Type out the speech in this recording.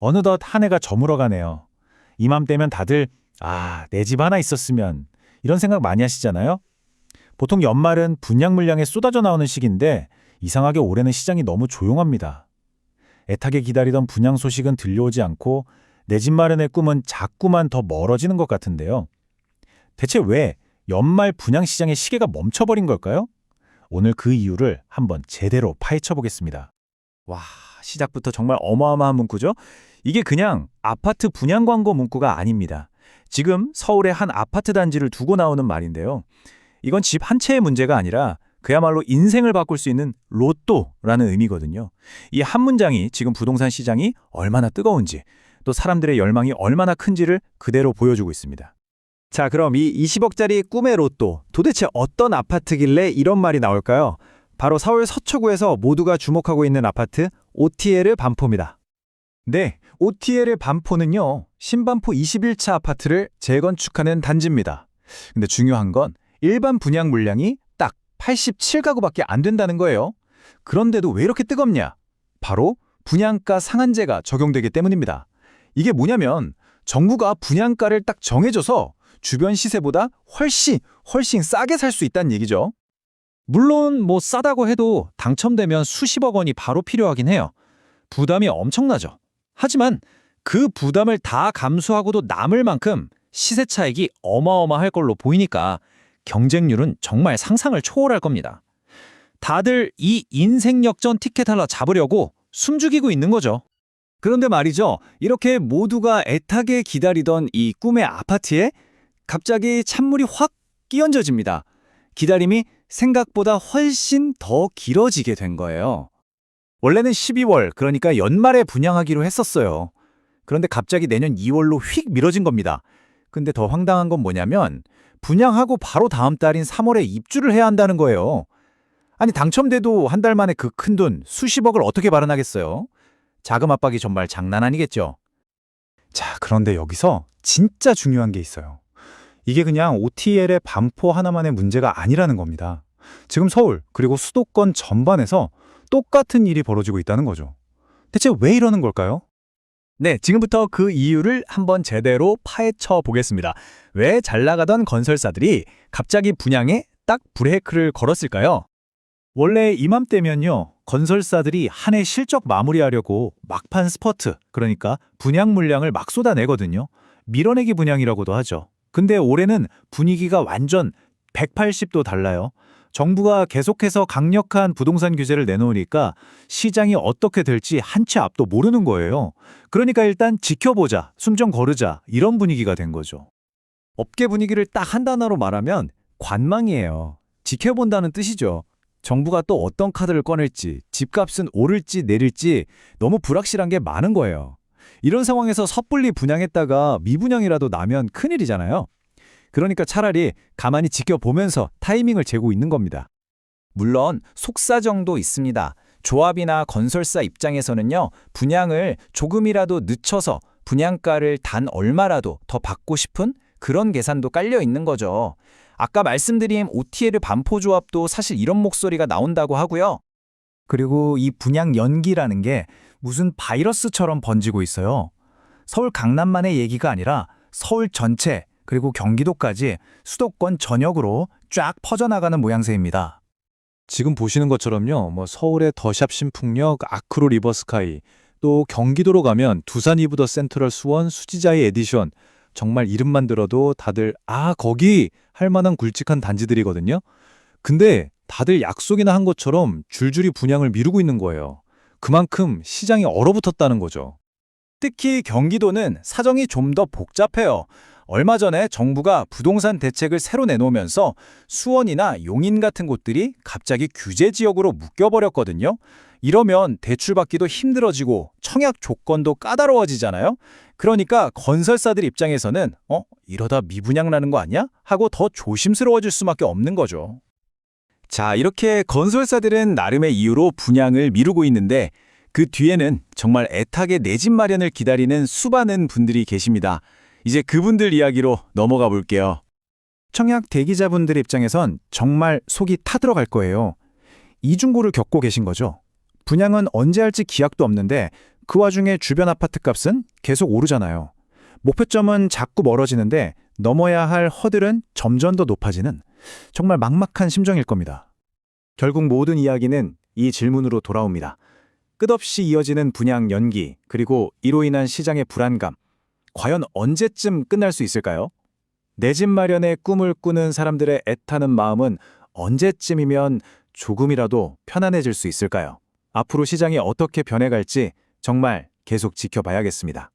어느덧 한 해가 저물어가네요. 이맘때면 다들 내 집 하나 있었으면 이런 생각 많이 하시잖아요. 보통 연말은 분양 물량에 쏟아져 나오는 시기인데 이상하게 올해는 시장이 너무 조용합니다. 애타게 기다리던 분양 소식은 들려오지 않고 내 집 마련의 꿈은 자꾸만 더 멀어지는 것 같은데요. 대체 왜 연말 분양 시장의 시계가 멈춰버린 걸까요? 오늘 그 이유를 한번 제대로 파헤쳐 보겠습니다. 와, 시작부터 정말 어마어마한 문구죠? 이게 그냥 아파트 분양 광고 문구가 아닙니다. 지금 서울의 한 아파트 단지를 두고 나오는 말인데요. 이건 집 한 채의 문제가 아니라 그야말로 인생을 바꿀 수 있는 로또라는 의미거든요. 이 한 문장이 지금 부동산 시장이 얼마나 뜨거운지, 또 사람들의 열망이 얼마나 큰지를 그대로 보여주고 있습니다. 자, 그럼 이 20억짜리 꿈의 로또, 도대체 어떤 아파트길래 이런 말이 나올까요? 바로 서울 서초구에서 모두가 주목하고 있는 아파트 OTL 반포입니다. 네, OTL 반포는요, 신반포 21차 아파트를 재건축하는 단지입니다. 근데 중요한 건 일반 분양 물량이 딱 87가구밖에 안 된다는 거예요. 그런데도 왜 이렇게 뜨겁냐? 바로 분양가 상한제가 적용되기 때문입니다. 이게 뭐냐면 정부가 분양가를 딱 정해줘서 주변 시세보다 훨씬 싸게 살 수 있다는 얘기죠. 물론 싸다고 해도 당첨되면 수십억 원이 바로 필요하긴 해요. 부담이 엄청나죠. 하지만 그 부담을 다 감수하고도 남을 만큼 시세 차익이 어마어마할 걸로 보이니까 경쟁률은 정말 상상을 초월할 겁니다. 다들 이 인생 역전 티켓 하나 잡으려고 숨죽이고 있는 거죠. 그런데 말이죠. 이렇게 모두가 애타게 기다리던 이 꿈의 아파트에 갑자기 찬물이 확 끼얹어집니다. 기다림이 생각보다 훨씬 더 길어지게 된 거예요. 원래는 12월, 그러니까 연말에 분양하기로 했었어요. 그런데 갑자기 내년 2월로 휙 미뤄진 겁니다. 근데 더 황당한 건 뭐냐면 분양하고 바로 다음 달인 3월에 입주를 해야 한다는 거예요. 아니, 당첨돼도 한 달 만에 그 큰돈 수십억을 어떻게 마련하겠어요? 자금 압박이 정말 장난 아니겠죠. 자, 그런데 여기서 진짜 중요한 게 있어요. 이게 그냥 OTL의 반포 하나만의 문제가 아니라는 겁니다. 지금 서울 그리고 수도권 전반에서 똑같은 일이 벌어지고 있다는 거죠. 대체 왜 이러는 걸까요? 네, 지금부터 그 이유를 한번 제대로 파헤쳐 보겠습니다. 왜 잘 나가던 건설사들이 갑자기 분양에 딱 브레이크를 걸었을까요? 원래 이맘때면요, 건설사들이 한 해 실적 마무리하려고 막판 스퍼트, 그러니까 분양 물량을 막 쏟아내거든요. 밀어내기 분양이라고도 하죠. 근데 올해는 분위기가 완전 180도 달라요. 정부가 계속해서 강력한 부동산 규제를 내놓으니까 시장이 어떻게 될지 한 치 앞도 모르는 거예요. 그러니까 일단 지켜보자, 숨 좀 거르자, 이런 분위기가 된 거죠. 업계 분위기를 딱 한 단어로 말하면 관망이에요. 지켜본다는 뜻이죠. 정부가 또 어떤 카드를 꺼낼지, 집값은 오를지 내릴지 너무 불확실한 게 많은 거예요. 이런 상황에서 섣불리 분양했다가 미분양이라도 나면 큰일이잖아요. 그러니까 차라리 가만히 지켜보면서 타이밍을 재고 있는 겁니다. 물론 속사정도 있습니다. 조합이나 건설사 입장에서는요, 분양을 조금이라도 늦춰서 분양가를 단 얼마라도 더 받고 싶은 그런 계산도 깔려 있는 거죠. 아까 말씀드린 OTL 반포조합도 사실 이런 목소리가 나온다고 하고요. 그리고 이 분양 연기라는 게 무슨 바이러스처럼 번지고 있어요. 서울 강남만의 얘기가 아니라 서울 전체 그리고 경기도까지 수도권 전역으로 쫙 퍼져나가는 모양새입니다. 지금 보시는 것처럼요. 서울의 더샵 신풍역, 아크로 리버스카이, 또 경기도로 가면 두산 이브 더 센트럴 수원 수지자이 에디션, 정말 이름만 들어도 다들 거기 할 만한 굵직한 단지들이거든요. 근데 다들 약속이나 한 것처럼 줄줄이 분양을 미루고 있는 거예요. 그만큼 시장이 얼어붙었다는 거죠. 특히 경기도는 사정이 좀 더 복잡해요. 얼마 전에 정부가 부동산 대책을 새로 내놓으면서 수원이나 용인 같은 곳들이 갑자기 규제 지역으로 묶여버렸거든요. 이러면 대출받기도 힘들어지고 청약 조건도 까다로워지잖아요. 그러니까 건설사들 입장에서는 이러다 미분양 나는 거 아니야? 하고 더 조심스러워질 수밖에 없는 거죠. 자, 이렇게 건설사들은 나름의 이유로 분양을 미루고 있는데 그 뒤에는 정말 애타게 내 집 마련을 기다리는 수많은 분들이 계십니다. 이제 그분들 이야기로 넘어가 볼게요. 청약 대기자분들 입장에선 정말 속이 타들어갈 거예요. 이중고를 겪고 계신 거죠. 분양은 언제 할지 기약도 없는데 그 와중에 주변 아파트 값은 계속 오르잖아요. 목표점은 자꾸 멀어지는데 넘어야 할 허들은 점점 더 높아지는 정말 막막한 심정일 겁니다. 결국 모든 이야기는 이 질문으로 돌아옵니다. 끝없이 이어지는 분양 연기, 그리고 이로 인한 시장의 불안감. 과연 언제쯤 끝날 수 있을까요? 내 집 마련의 꿈을 꾸는 사람들의 애타는 마음은 언제쯤이면 조금이라도 편안해질 수 있을까요? 앞으로 시장이 어떻게 변해갈지 정말 계속 지켜봐야겠습니다.